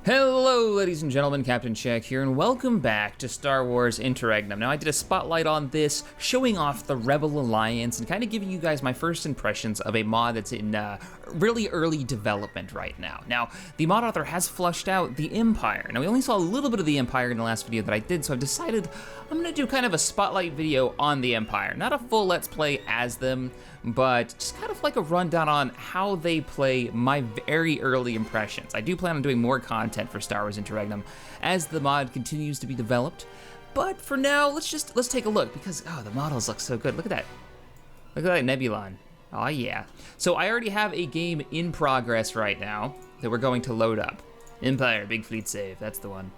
Hello, ladies and gentlemen, CaptainShack here, and welcome back to Star Wars Interregnum. Now, I did a spotlight on this, showing off the Rebel Alliance and kind of giving you guys my first impressions of a mod that's in really early development right now. Now, the mod author has flushed out the Empire. Now, we only saw a little bit of the Empire in the last video that I did, so I've decided I'm going to do kind of a spotlight video on the Empire. Not a full Let's Play as them, but just kind of like a rundown on how they play, my very early impressions. I do plan on doing more content for Star Wars Interregnum as the mod continues to be developed, but for now, let's take a look, because the models look so good. Look at that. Look at that Nebulon. Oh yeah. So I already have a game in progress right now that we're going to load up. Empire, big fleet save, that's the one.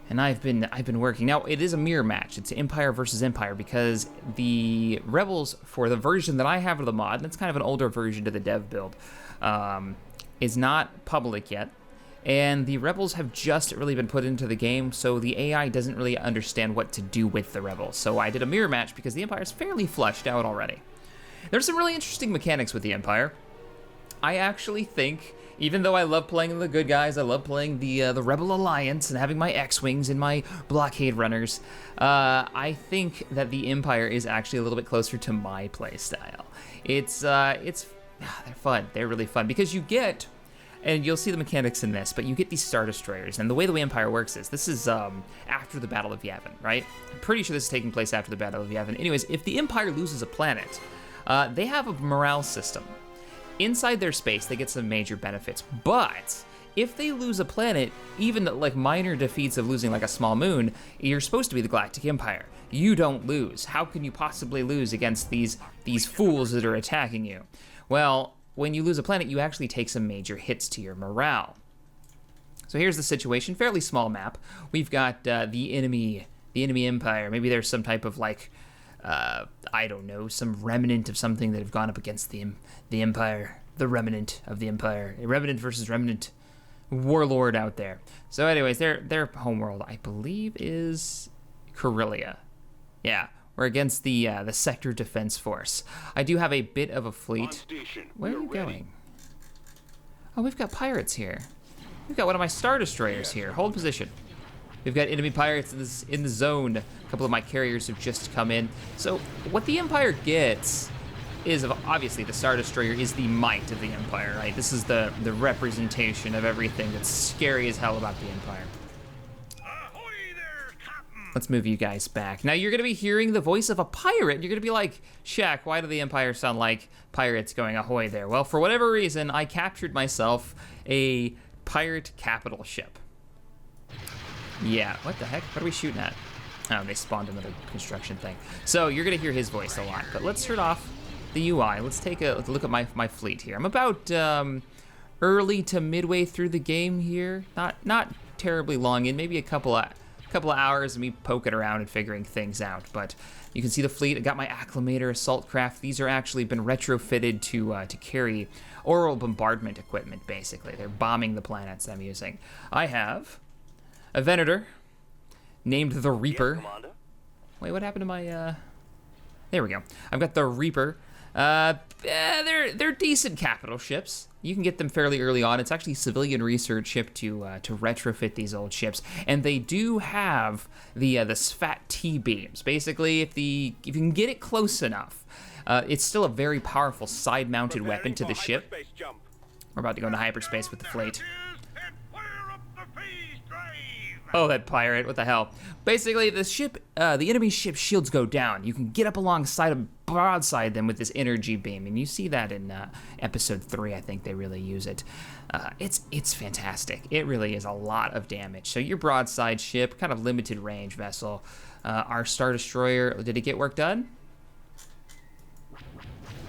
And I've been working. Now, it is a mirror match. It's Empire versus Empire, because the Rebels, for the version that I have of the mod, and it's kind of an older version to the dev build, is not public yet. And the Rebels have just really been put into the game, so the AI doesn't really understand what to do with the Rebels. So I did a mirror match because the Empire is fairly fleshed out already. There's some really interesting mechanics with the Empire. I actually think, even though I love playing the good guys, I love playing the Rebel Alliance and having my X-Wings and my blockade runners, I think that the Empire is actually a little bit closer to my play style. They're fun. They're really fun because you get, and you'll see the mechanics in this, but you get these Star Destroyers, and the way the Empire works is, this is after the Battle of Yavin, right? I'm pretty sure this is taking place after the Battle of Yavin. Anyways, if the Empire loses a planet, they have a morale system. Inside their space, they get some major benefits, but if they lose a planet, even like minor defeats of losing like a small moon, you're supposed to be the Galactic Empire. You don't lose. How can you possibly lose against these fools that are attacking you? Well, when you lose a planet, you actually take some major hits to your morale. So here's the situation, fairly small map. We've got the enemy Empire. Maybe there's some type of like, I don't know, some remnant of something that have gone up against the Empire, the remnant of the Empire, a remnant versus remnant warlord out there. So anyways, their homeworld, I believe, is Corellia. Yeah, we're against the Sector Defense Force. I do have a bit of a fleet. Where are you going? Oh, we've got pirates here. We've got one of my Star Destroyers here. Hold position. We've got enemy pirates in the zone. A couple of my carriers have just come in. So what the Empire gets is, obviously, the Star Destroyer is the might of the Empire, right? This is the representation of everything that's scary as hell about the Empire. Ahoy there, Captain! Let's move you guys back. Now you're gonna be hearing the voice of a pirate. You're gonna be like, Shaq, why do the Empire sound like pirates going ahoy there? Well, for whatever reason, I captured myself a pirate capital ship. Yeah, what the heck? What are we shooting at? Oh, they spawned another construction thing. So you're gonna hear his voice a lot, but let's start off the UI. Let's take a look at my fleet here. I'm about early to midway through the game here. Not terribly long in, maybe a couple of hours of me poking around and figuring things out. But you can see the fleet. I got my Acclimator assault craft. These are actually been retrofitted to carry oral bombardment equipment. Basically, they're bombing the planets I'm using. I have a Venator named the Reaper. Yes, Wait, what happened to my, there we go. I've got the Reaper. They're decent capital ships. You can get them fairly early on. It's actually a civilian research ship to retrofit these old ships. And they do have the SFAT T-beams. Basically, if you can get it close enough, it's still a very powerful side-mounted weapon to the ship. We're about to go into hyperspace with the fleet. Oh, that pirate, what the hell? Basically, the ship, the enemy ship shields go down. You can get up alongside them, broadside them with this energy beam, and you see that in episode 3, I think they really use it. It's fantastic. It really is a lot of damage. So your broadside ship, kind of limited range vessel. Our Star Destroyer, did it get work done?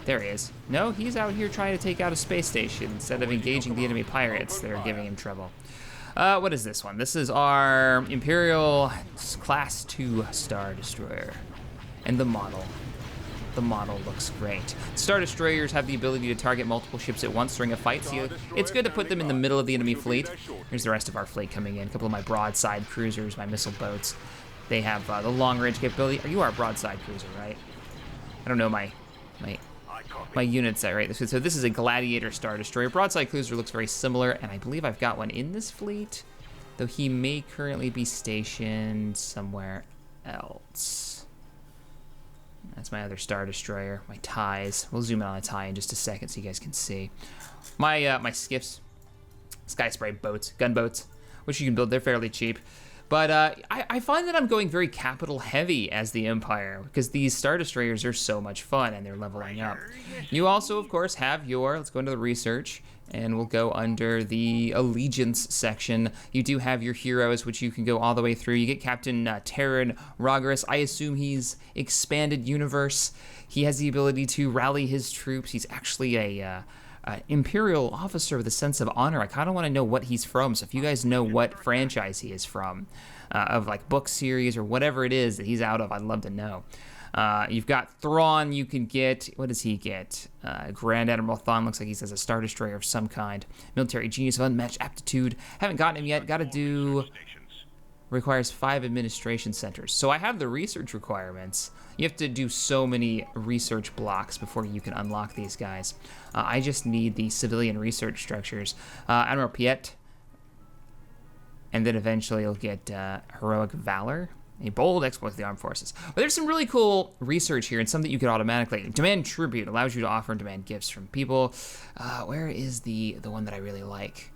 There he is. No, he's out here trying to take out a space station. Instead of engaging the enemy pirates, they're giving him trouble. What is this one? This is our Imperial Class 2 Star Destroyer. And the model. The model looks great. Star Destroyers have the ability to target multiple ships at once during a fight, so it's good to put them in the middle of the enemy fleet. Here's the rest of our fleet coming in. A couple of my broadside cruisers, my missile boats. They have the long-range capability. You are a broadside cruiser, right? I don't know my my units at, right? So this is a Gladiator Star Destroyer. Broadside Cruiser looks very similar, and I believe I've got one in this fleet, though he may currently be stationed somewhere else. That's my other Star Destroyer, my TIEs. We'll zoom in on a TIE in just a second so you guys can see. My skiffs, Sky Spray boats, gunboats, which you can build. They're fairly cheap. But I find that I'm going very capital heavy as the Empire because these Star Destroyers are so much fun and they're leveling up. You also, of course, have your, let's go into the research, and we'll go under the allegiance section. You do have your heroes, which you can go all the way through. You get Captain Terran Rogris. I assume he's expanded universe. He has the ability to rally his troops. He's actually a Imperial officer with a sense of honor. I kind of want to know what he's from, so if you guys know what franchise he is from, of like book series or whatever it is that he's out of, I'd love to know. You've got Thrawn. You can get, what does he get? Grand Admiral Thrawn looks like he says a Star Destroyer of some kind. Military genius of unmatched aptitude. Haven't gotten him yet. Got to do, requires 5 administration centers. So I have the research requirements. You have to do so many research blocks before you can unlock these guys. I just need the civilian research structures. Admiral Piet, and then eventually you'll get Heroic Valor, a bold exploit of the armed forces. But there's some really cool research here and some that you can automatically. Demand Tribute allows you to offer and demand gifts from people. Where is the one that I really like?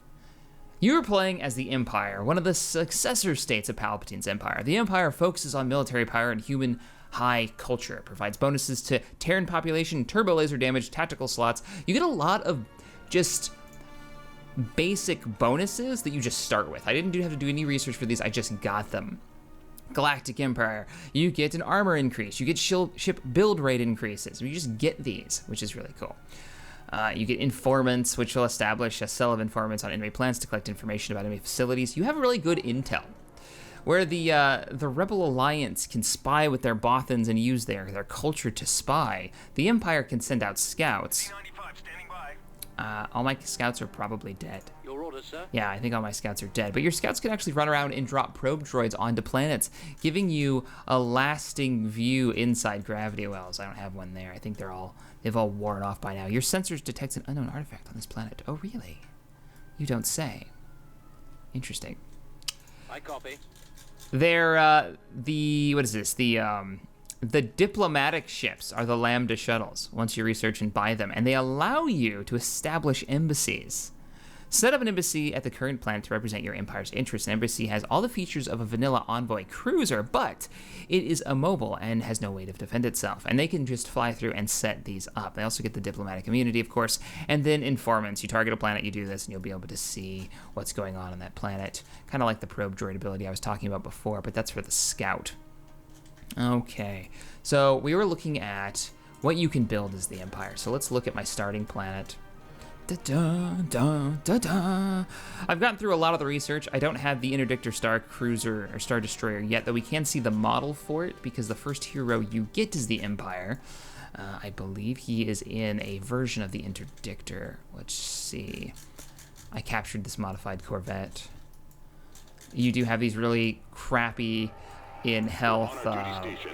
You are playing as the Empire, one of the successor states of Palpatine's Empire. The Empire focuses on military power and human high culture. It provides bonuses to Terran population, turbo laser damage, tactical slots. You get a lot of just basic bonuses that you just start with. I didn't have to do any research for these, I just got them. Galactic Empire, you get an armor increase, you get ship build rate increases. You just get these, which is really cool. You get informants, which will establish a cell of informants on enemy plans to collect information about enemy facilities. You have really good intel. Where the Rebel Alliance can spy with their Bothans and use their culture to spy, the Empire can send out scouts. All my scouts are probably dead. Your orders, sir? Yeah, I think all my scouts are dead. But your scouts can actually run around and drop probe droids onto planets, giving you a lasting view inside gravity wells. I don't have one there. I think they've all worn off by now. Your sensors detect an unknown artifact on this planet. Oh, really? You don't say. Interesting. I copy. They're what is this? The diplomatic ships are the Lambda shuttles, once you research and buy them, and they allow you to establish embassies. Set up an embassy at the current planet to represent your empire's interests. An embassy has all the features of a vanilla envoy cruiser, but it is immobile and has no way to defend itself, and they can just fly through and set these up. They also get the diplomatic immunity, of course, and then informants. You target a planet, you do this, and you'll be able to see what's going on that planet. Kind of like the probe droid ability I was talking about before, but that's for the scout. Okay, so we were looking at what you can build as the Empire. So let's look at my starting planet. Da-da-da-da-da. I've gotten through a lot of the research. I don't have the Interdictor Star Cruiser or Star Destroyer yet, though we can see the model for it because the first hero you get is the Empire. I believe he is in a version of the Interdictor. Let's see. I captured this modified Corvette. You do have these really crappy in health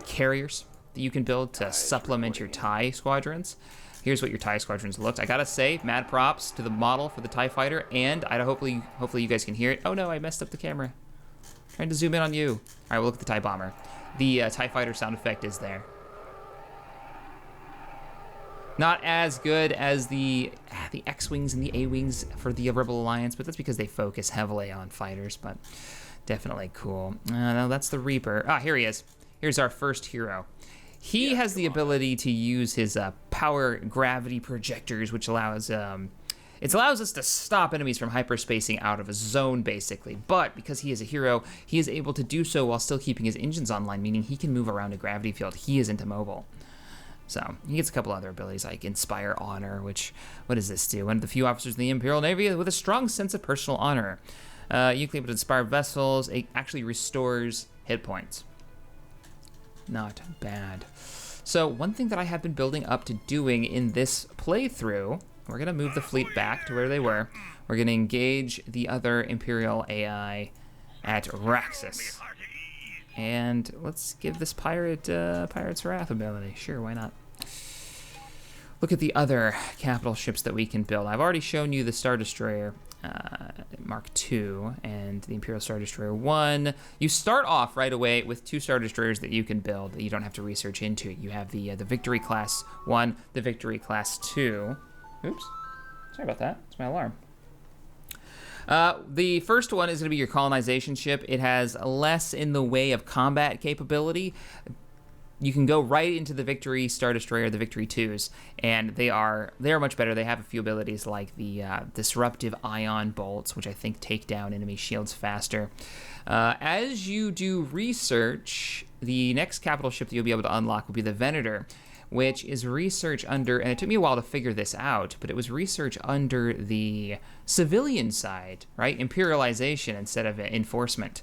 carriers that you can build to supplement your TIE squadrons. Here's what your TIE squadrons looked. I gotta say, mad props to the model for the TIE fighter, and hopefully you guys can hear it. Oh no, I messed up the camera. Trying to zoom in on you. All right, we'll look at the TIE bomber. The TIE fighter sound effect is there. Not as good as the X-Wings and the A-Wings for the Rebel Alliance, but that's because they focus heavily on fighters, but definitely cool. No, that's the Reaper. Here he is. Here's our first hero. He has the ability to use his power gravity projectors, which allows us to stop enemies from hyperspacing out of a zone, basically. But because he is a hero, he is able to do so while still keeping his engines online, meaning he can move around a gravity field. He isn't immobile. So he gets a couple other abilities like Inspire Honor, which, what does this do? One of the few officers in the Imperial Navy with a strong sense of personal honor. You can be able to inspire vessels. It actually restores hit points. Not bad. So one thing that I have been building up to doing in this playthrough, we're going to move the fleet back to where they were. We're going to engage the other Imperial AI at Raxus. And let's give this pirate Pirate's Wrath ability. Sure, why not? look at the other capital ships that we can build. I've already shown you the Star Destroyer Mark II and the Imperial Star Destroyer 1. You start off right away with 2 Star Destroyers that you can build that you don't have to research into. You have the Victory Class 1, the Victory Class 2. Oops, sorry about that, it's my alarm. The first one is going to be your colonization ship. It has less in the way of combat capability. You can go right into the Victory Star Destroyer, the Victory 2s, and they are much better. They have a few abilities like the disruptive ion bolts, which I think take down enemy shields faster. As you do research, the next capital ship that you'll be able to unlock will be the Venator, which is research under, and it took me a while to figure this out, but it was research under the civilian side, right? Imperialization instead of enforcement.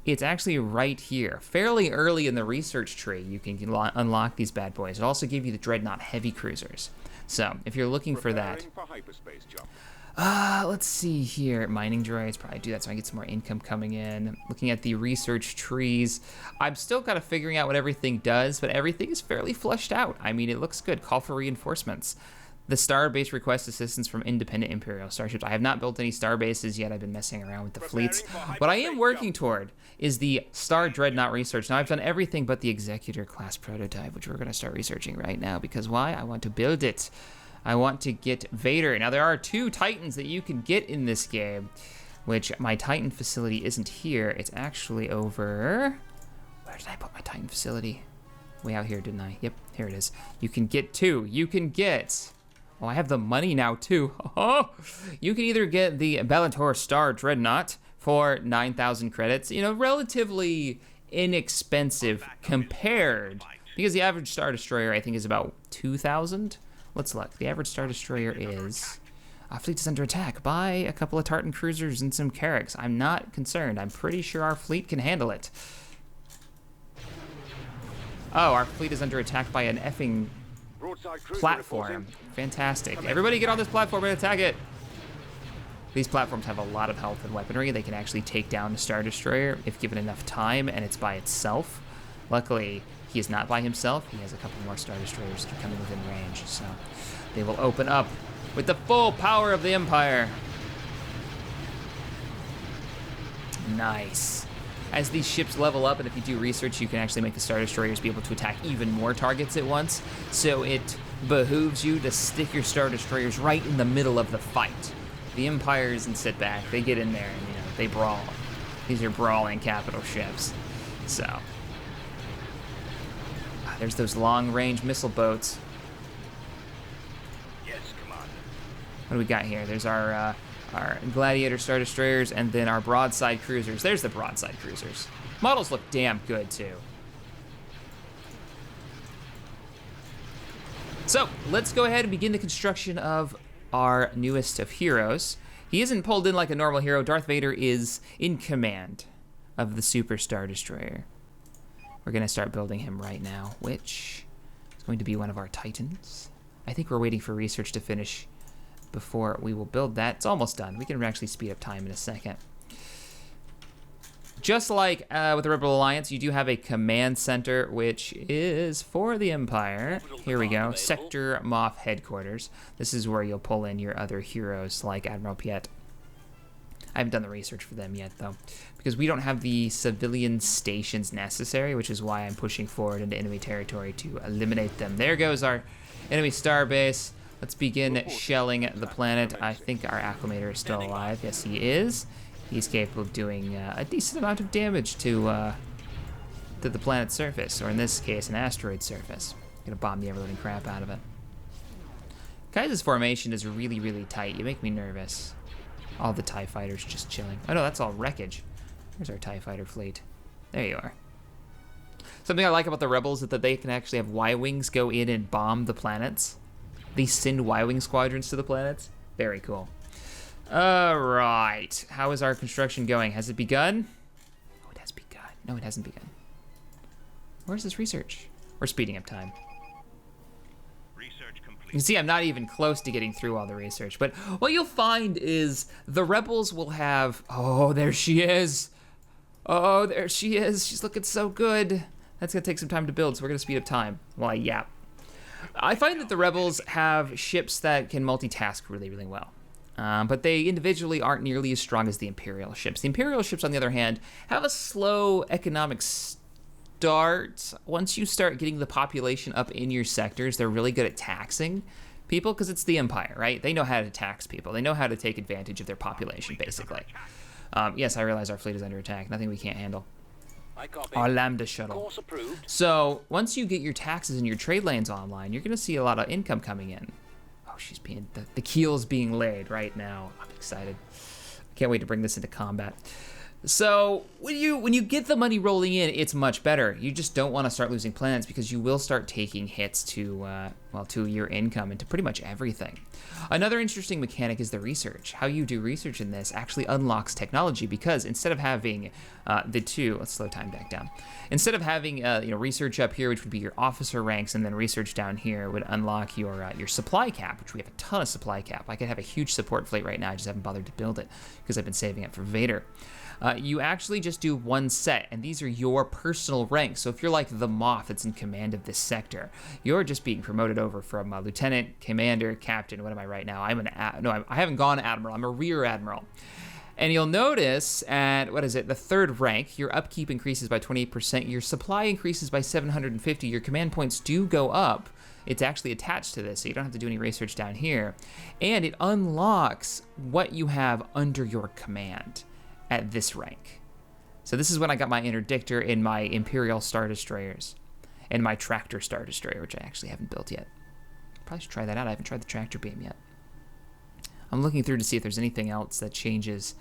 It's actually right here, fairly early in the research tree. You can unlock these bad boys. It also gives you the Dreadnought heavy cruisers. So if you're looking for that, let's see here. Mining droids, probably do that so I get some more income coming in. Looking at the research trees, I'm still kind of figuring out what everything does, but everything is fairly fleshed out. I mean, it looks good. Call for reinforcements. The Starbase requests assistance from independent Imperial starships. I have not built any starbases yet. I've been messing around with the fleets. What I am working toward is the Star Dreadnought research. Now, I've done everything but the Executor class prototype, which we're going to start researching right now. Because why? I want to build it. I want to get Vader. Now, there are 2 Titans that you can get in this game, which my Titan facility isn't here. It's actually over... Where did I put my Titan facility? Way out here, didn't I? Yep, here it is. You can get 2. You can get... Oh, I have the money now, too. Oh, you can either get the Bellator Star Dreadnought for 9,000 credits, you know, relatively inexpensive compared, because the average Star Destroyer, I think, is about 2,000. Let's look. The average Star Destroyer is... Our fleet is under attack by a couple of Tartan cruisers and some Carracks. I'm not concerned. I'm pretty sure our fleet can handle it. Oh, our fleet is under attack by an effing... platform. Fantastic. Everybody get on this platform and attack it. These platforms have a lot of health and weaponry. They can actually take down a Star Destroyer if given enough time and it's by itself. Luckily, he is not by himself. He has a couple more Star Destroyers coming within range, so they will open up with the full power of the Empire. Nice. As these ships level up, and if you do research, you can actually make the Star Destroyers be able to attack even more targets at once. So it behooves you to stick your Star Destroyers right in the middle of the fight. The Empire doesn't sit back. They get in there and, you know, they brawl. These are brawling capital ships. So, there's those long-range missile boats. Yes, Commander. What do we got here? There's our Gladiator Star Destroyers, and then our broadside cruisers. There's the broadside cruisers. Models look damn good, too. So, let's go ahead and begin the construction of our newest of heroes. He isn't pulled in like a normal hero. Darth Vader is in command of the Super Star Destroyer. We're going to start building him right now, which is going to be one of our Titans. I think we're waiting for research to finish before we will build that. It's almost done. We can actually speed up time in a second. Just like with the Rebel Alliance, you do have a command center, which is for the Empire. Here we go, Sector Moff Headquarters. This is where you'll pull in your other heroes, like Admiral Piet. I haven't done the research for them yet, though, because we don't have the civilian stations necessary, which is why I'm pushing forward into enemy territory to eliminate them. There goes our enemy starbase. Let's begin shelling the planet. I think our acclimator is still alive. Yes, he is. He's capable of doing a decent amount of damage to the planet's surface, or in this case, an asteroid surface. Gonna bomb the ever-living crap out of it. Kaiser's formation is really, really tight. You make me nervous. All the TIE fighters just chilling. Oh no, that's all wreckage. There's our TIE fighter fleet. There you are. Something I like about the Rebels is that they can actually have Y-Wings go in and bomb the planets. They send Y-Wing squadrons to the planets. Very cool. Alright. How is our construction going? Has it begun? Oh, it has begun. No, it hasn't begun. Where's this research? We're speeding up time. Research complete. You can see I'm not even close to getting through all the research, but what you'll find is the Rebels will have... Oh, there she is. Oh, there she is. She's looking so good. That's going to take some time to build, so we're going to speed up time while I yap. I find that the Rebels have ships that can multitask really, really well. But they individually aren't nearly as strong as the Imperial ships. The Imperial ships, on the other hand, have a slow economic start. Once you start getting the population up in your sectors, they're really good at taxing people because it's the Empire, right? They know how to tax people. They know how to take advantage of their population, basically. Yes, I realize our fleet is under attack. Nothing we can't handle. I copy. Our Lambda shuttle. Course approved. So once you get your taxes and your trade lanes online, you're going to see a lot of income coming in. Oh, she's being the keel's being laid right now. I'm excited. Can't wait to bring this into combat. So when you get the money rolling in, it's much better. You just don't want to start losing planets because you will start taking hits to your income and to pretty much everything. Another interesting mechanic is the research. How you do research in this actually unlocks technology because instead of having let's slow time back down. Instead of having research up here, which would be your officer ranks, and then research down here would unlock your supply cap, which we have a ton of supply cap. I could have a huge support fleet right now. I just haven't bothered to build it because I've been saving it for Vader. You actually just do one set, and these are your personal ranks. So if you're like the Moth that's in command of this sector, you're just being promoted over from lieutenant, commander, captain. What am I right now? I haven't gone admiral. I'm a rear admiral. And you'll notice at, the third rank, your upkeep increases by 28%, your supply increases by 750, your command points do go up. It's actually attached to this, so you don't have to do any research down here. And it unlocks what you have under your command at this rank. So this is when I got my interdictor in my Imperial Star Destroyers and my Tractor Star Destroyer, which I actually haven't built yet. Probably should try that out. I haven't tried the tractor beam yet. I'm looking through to see if there's anything else that changes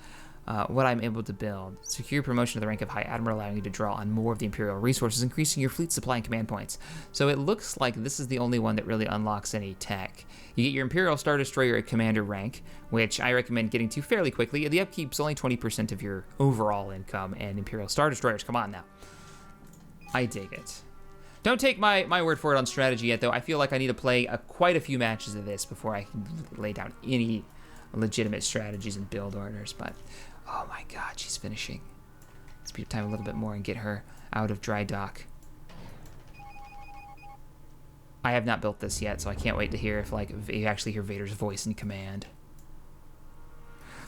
what I'm able to build. Secure promotion to the rank of High Admiral, allowing you to draw on more of the Imperial resources, increasing your fleet supply and command points. So it looks like this is the only one that really unlocks any tech. You get your Imperial Star Destroyer at Commander rank, which I recommend getting to fairly quickly. The upkeep's only 20% of your overall income, and Imperial Star Destroyers, come on now. I dig it. Don't take my word for it on strategy yet, though. I feel like I need to play quite a few matches of this before I can lay down any legitimate strategies and build orders, but oh my god, she's finishing. Speed up time a little bit more and get her out of dry dock. I have not built this yet, so I can't wait to hear if you actually hear Vader's voice in command.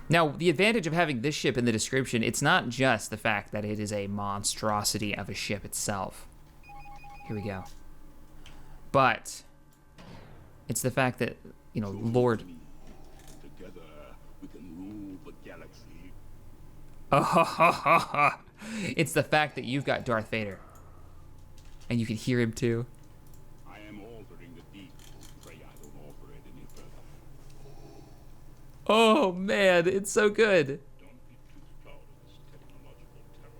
Now, the advantage of having this ship in the description, it's not just the fact that it is a monstrosity of a ship itself. Here we go. But it's the fact that, Lord... Together we can rule the galaxy. It's the fact that you've got Darth Vader. And you can hear him too. I am altering the deep. Pray I don't alter it any further. Oh man, it's so good. Don't be too proud of this technological terror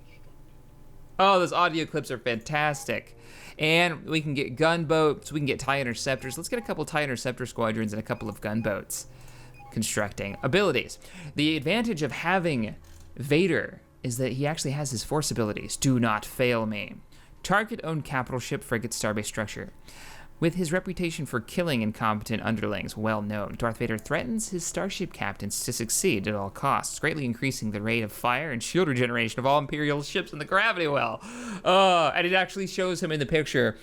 you've constructed. Oh, those audio clips are fantastic. And we can get gunboats, we can get TIE interceptors. Let's get a couple TIE interceptor squadrons and a couple of gunboats. Constructing abilities. The advantage of having Vader is that he actually has his force abilities. Do not fail me. Target owned capital ship frigate starbase structure. With his reputation for killing incompetent underlings well known, Darth Vader threatens his starship captains to succeed at all costs, greatly increasing the rate of fire and shield regeneration of all Imperial ships in the gravity well. And it actually shows him in the picture,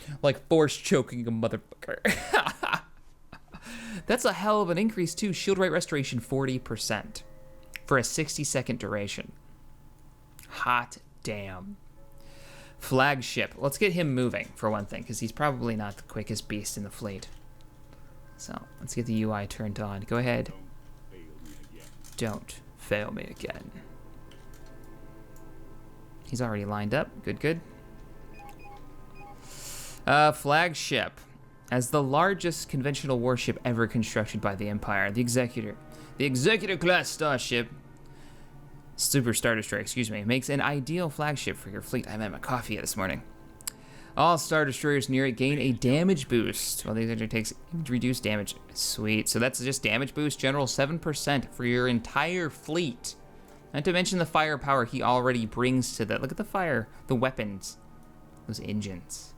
force choking a motherfucker. That's a hell of an increase too. Shield rate restoration 40% for a 60-second duration. Hot damn. Flagship. Let's get him moving, for one thing, because he's probably not the quickest beast in the fleet. So, let's get the UI turned on. Go ahead. Don't fail me again. He's already lined up. Good, good. Flagship. As the largest conventional warship ever constructed by the Empire, the Executor. The Executor-class starship... Super Star Destroyer, makes an ideal flagship for your fleet. I haven't had my coffee yet this morning. All Star Destroyers near it gain a damage boost. Well, the Executor takes reduced damage. Sweet. So that's just damage boost. General 7% for your entire fleet. Not to mention the firepower he already brings to the... Look at the fire. The weapons. Those engines.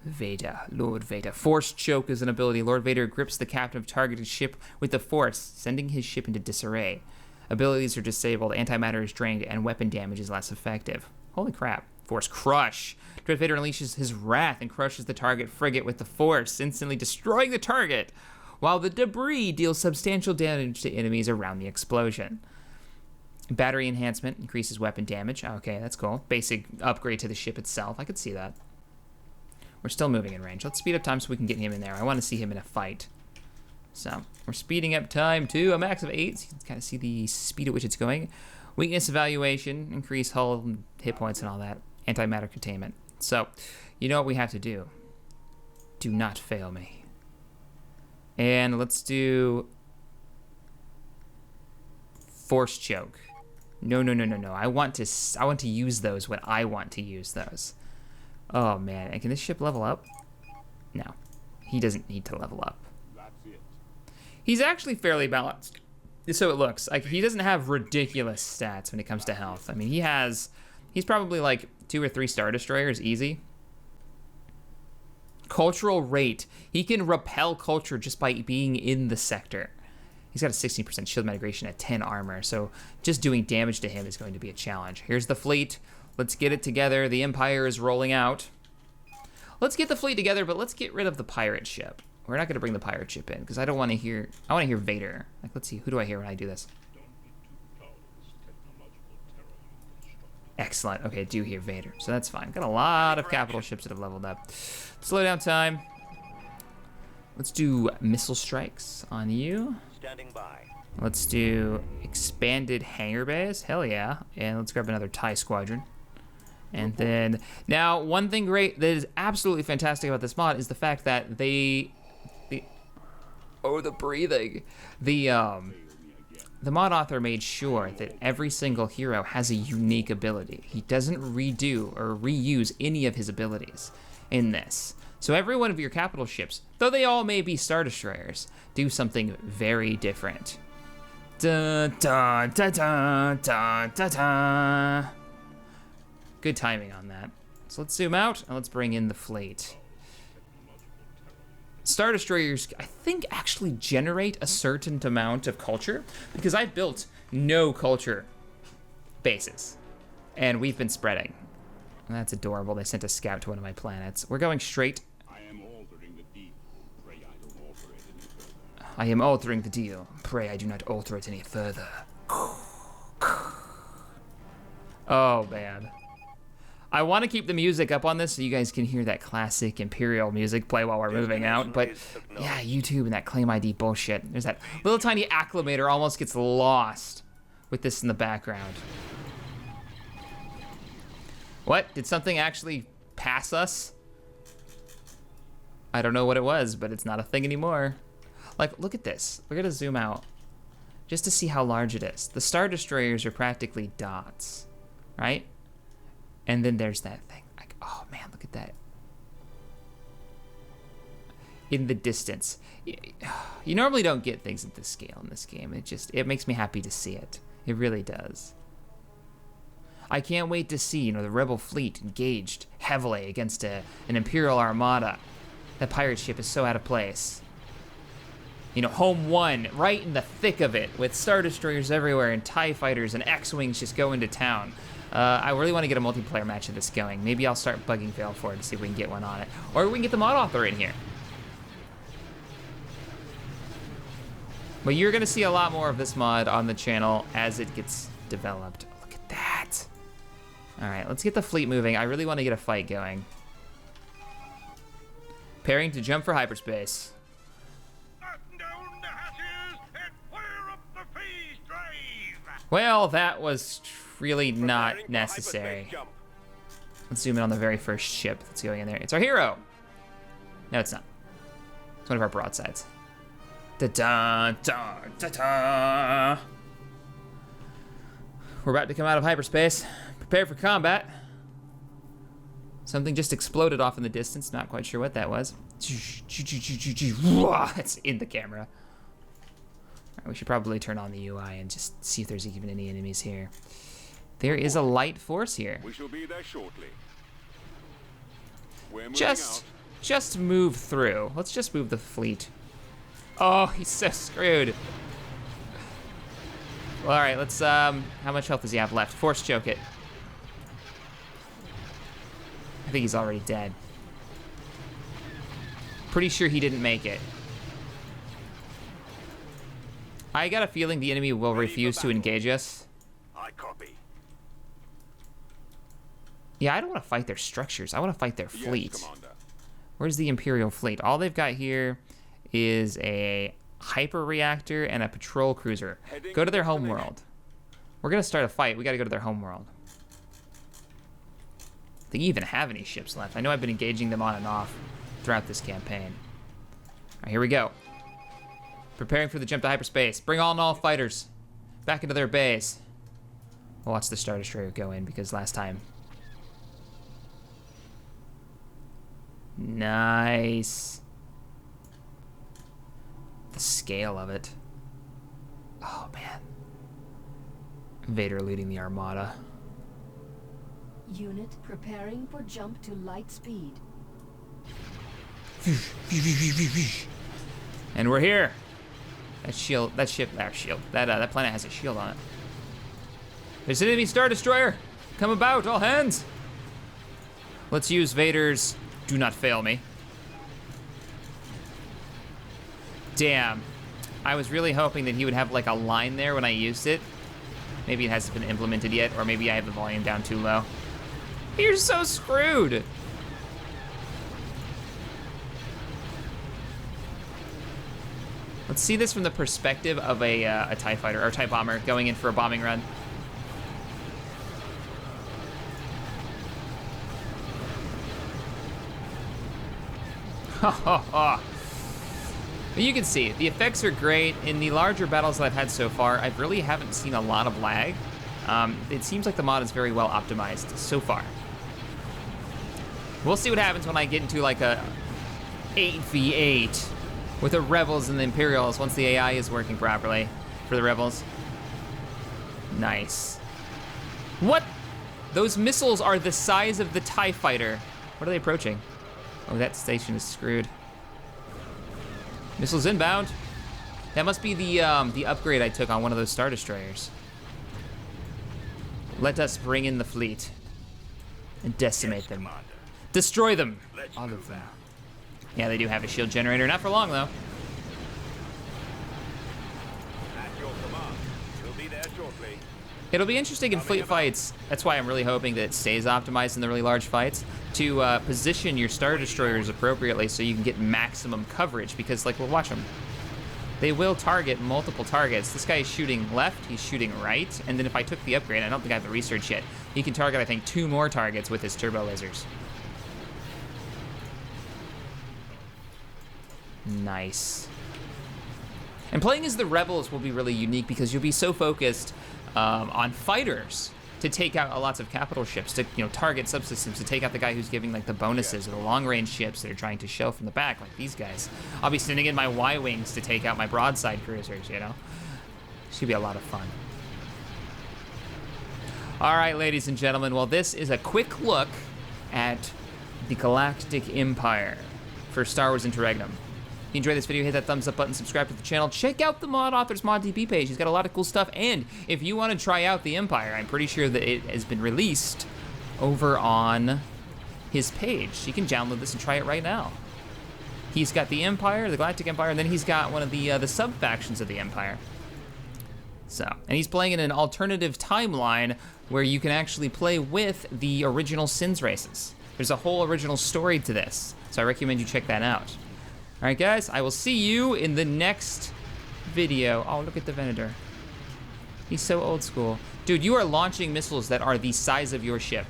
Vader. Lord Vader. Force Choke is an ability. Lord Vader grips the captain of targeted ship with the Force, sending his ship into disarray. Abilities are disabled, antimatter is drained, and weapon damage is less effective. Holy crap. Force crush. Darth Vader unleashes his wrath and crushes the target frigate with the Force, instantly destroying the target, while the debris deals substantial damage to enemies around the explosion. Battery enhancement increases weapon damage. Okay, that's cool. Basic upgrade to the ship itself. I could see that. We're still moving in range. Let's speed up time so we can get him in there. I want to see him in a fight. So we're speeding up time to a max of 8. So you can kind of see the speed at which it's going. Weakness evaluation, increase hull hit points and all that. Antimatter containment. So you know what we have to do. Do not fail me. And let's do Force choke. No. I want to use those when I want to use those. Oh man, and can this ship level up? No, he doesn't need to level up. That's it. He's actually fairly balanced. So it looks like he doesn't have ridiculous stats when it comes to health. I mean, he's probably like 2 or 3 Star Destroyers easy. Cultural rate, he can repel culture just by being in the sector. He's got a 16% shield migration at 10 armor, so just doing damage to him is going to be a challenge. Here's the fleet. Let's get it together. The Empire is rolling out. Let's get the fleet together, but let's get rid of the pirate ship. We're not going to bring the pirate ship in because I want to hear Vader. Like, let's see, who do I hear when I do this? Don't be too proud of this technological terror you've constructed. Excellent. Okay, I do hear Vader, so that's fine. Got a lot of capital ships that have leveled up. Slow down time. Let's do missile strikes on you. Standing by. Let's do expanded hangar bays. Hell yeah. And let's grab another TIE squadron. And then, now, one thing great that is absolutely fantastic about this mod is the fact that the breathing. The mod author made sure that every single hero has a unique ability. He doesn't redo or reuse any of his abilities in this. So every one of your capital ships, though they all may be Star Destroyers, do something very different. Dun, dun, dun, dun, dun, dun, dun. Good timing on that. So let's zoom out and let's bring in the fleet. Star Destroyers, I think, actually generate a certain amount of culture because I built no culture bases and we've been spreading. That's adorable. They sent a scout to one of my planets. We're going straight. I am altering the deal. Pray I don't alter it any further. I am altering the deal. Pray I do not alter it any further. Oh, man. I want to keep the music up on this so you guys can hear that classic Imperial music play while we're moving out, but yeah, YouTube and that claim ID bullshit. There's that little tiny acclimator almost gets lost with this in the background. What? Did something actually pass us? I don't know what it was, but it's not a thing anymore. Like, look at this. We're gonna zoom out just to see how large it is. The Star Destroyers are practically dots, right? And then there's that thing. Like, oh man, look at that. In the distance. You normally don't get things at this scale in this game. It makes me happy to see it. It really does. I can't wait to see, the Rebel fleet engaged heavily against an Imperial armada. That pirate ship is so out of place. Home one, right in the thick of it, with Star Destroyers everywhere and TIE fighters and X-Wings just going to town. I really want to get a multiplayer match of this going. Maybe I'll start bugging Vale for it to see if we can get one on it. Or we can get the mod author in here. But you're going to see a lot more of this mod on the channel as it gets developed. Look at that. All right, let's get the fleet moving. I really want to get a fight going. Pairing to jump for hyperspace. Batten down the hatches and fire up the phase drive. Well, that was really not Preparing for necessary. hyperspace jump. Let's zoom in on the very first ship that's going in there. It's our hero. No, it's not. It's one of our broadsides. Da-da, da-da. We're about to come out of hyperspace. Prepare for combat. Something just exploded off in the distance. Not quite sure what that was. It's in the camera. All right, we should probably turn on the UI and just see if there's even any enemies here. There is a light force here. We shall be there shortly. We're moving Just move through. Let's just move the fleet. Oh, he's so screwed. Well, all right, let's, how much health does he have left? Force choke it. think he's already dead. Pretty sure he didn't make it. I got a feeling the enemy will refuse to engage us. I copy. Yeah, I don't want to fight their structures. I want to fight their fleet. Yes, Commander. Where's the Imperial fleet? All they've got here is a hyper reactor and a patrol cruiser. Go to their home world. We're gonna start a fight. We gotta go to their home world. Do you even have any ships left? I know I've been engaging them on and off throughout this campaign. All right, here we go. Preparing for the jump to hyperspace. Bring on all fighters back into their base. We'll watch the Star Destroyer go in because last time. Nice. The scale of it. Oh, man. Vader leading the armada. Unit preparing for jump to light speed. And we're here. That planet has a shield on it. There's an enemy Star Destroyer. Come about, all hands. Let's use Vader's do not fail me. Damn. I was really hoping that he would have like a line there when I used it. Maybe it hasn't been implemented yet, or maybe I have the volume down too low. You're so screwed. Let's see this from the perspective of a TIE fighter or TIE bomber going in for a bombing run. Ha ha ha. You can see, the effects are great. In the larger battles that I've had so far, I really haven't seen a lot of lag. It seems like the mod is very well optimized so far. We'll see what happens when I get into like a 8v8 with the Rebels and the Imperials once the AI is working properly for the Rebels. Nice. What? Those missiles are the size of the TIE fighter. What are they approaching? Oh, that station is screwed. Missiles inbound. That must be the upgrade I took on one of those Star Destroyers. Let us bring in the fleet and decimate them. Commander. Destroy them. Let's All move of them. out. Yeah, they do have a shield generator. Not for long, though. At your command. We'll be there shortly. It'll be interesting in fleet fights. That's why I'm really hoping that it stays optimized in the really large fights to position your Star Destroyers appropriately so you can get maximum coverage because, like, we'll watch them. They will target multiple targets. This guy is shooting left, he's shooting right, and then if I took the upgrade, I don't think I have the research yet, he can target, I think, 2 more targets with his turbo lasers. Nice. And playing as the Rebels will be really unique because you'll be so focused on fighters to take out lots of capital ships, to target subsystems, to take out the guy who's giving like the bonuses or the long-range ships that are trying to shell from the back, like these guys. I'll be sending in my Y-wings to take out my broadside cruisers, Should be a lot of fun. All right, ladies and gentlemen, well, this is a quick look at the Galactic Empire for Star Wars Interregnum. If you enjoyed this video, hit that thumbs up button, subscribe to the channel, check out the mod author's ModDB page. He's got a lot of cool stuff, and if you want to try out the Empire, I'm pretty sure that it has been released over on his page. You can download this and try it right now. He's got the Empire, the Galactic Empire, and then he's got one of the sub-factions of the Empire. So, and he's playing in an alternative timeline where you can actually play with the original Sins races. There's a whole original story to this, so I recommend you check that out. All right, guys, I will see you in the next video. Oh, look at the Venator. He's so old school. Dude, you are launching missiles that are the size of your ship.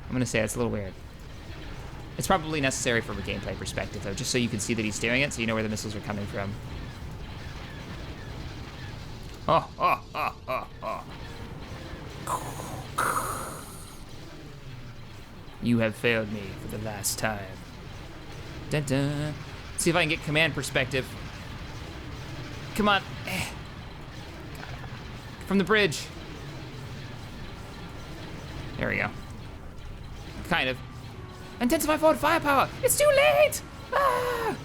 I'm gonna say that's a little weird. It's probably necessary from a gameplay perspective, though, just so you can see that he's doing it, so you know where the missiles are coming from. Oh, oh, oh, oh, oh. You have failed me for the last time. Dun dun. Let's see if I can get command perspective. Come on. From the bridge. There we go. Kind of. Intensify forward firepower. It's too late. Ah!